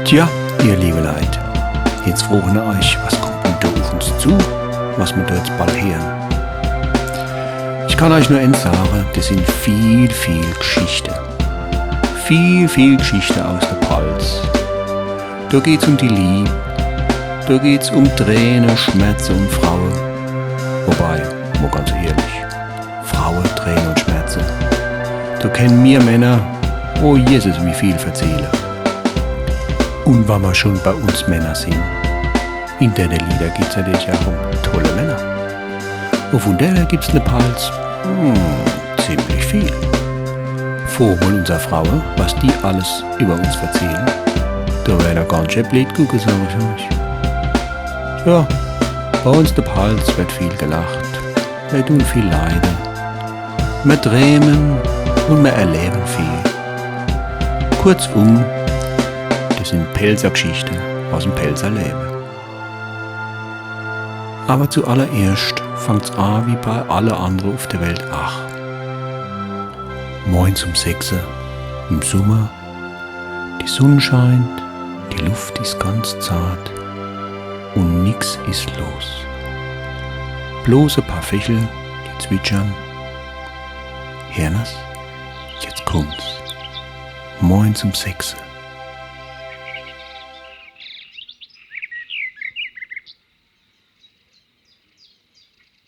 Tja, ihr liebe Leute, jetzt fragen wir euch, was kommt denn da auf uns zu, was wir da jetzt bald hören. Ich kann euch nur eins sagen, das sind viel Geschichten. Viel Geschichten aus der Pfalz. Da geht's um die Liebe, da geht's um Tränen, Schmerzen und Frauen. Wobei, mal ganz ehrlich, Frauen, Tränen und Schmerzen, da kennen wir Männer, oh Jesus, wie viel erzählen. Und wenn wir schon bei uns Männer sind, in der Lieder geht's natürlich auch um tolle Männer. Und von der gibt's eine Pfalz, ziemlich viel. Fragen wir unsere Frauen, was die alles über uns erzählen. Da wäre er ganz schön blöd gucken, sag ich euch. Ja, bei uns der Pfalz wird viel gelacht, wir tun viel leiden, wir träumen und wir erleben viel. Kurzum, das sind Pelzer-Geschichten aus dem Pelzerleben. Aber zuallererst fängt's an wie bei allen anderen auf der Welt auch. Morgens um 6 Uhr im Sommer, die Sonne scheint, die Luft ist ganz zart und nix ist los. Bloß ein paar Vögel, die zwitschern. Hörner's? Jetzt kommt's. Morgens um 6 Uhr.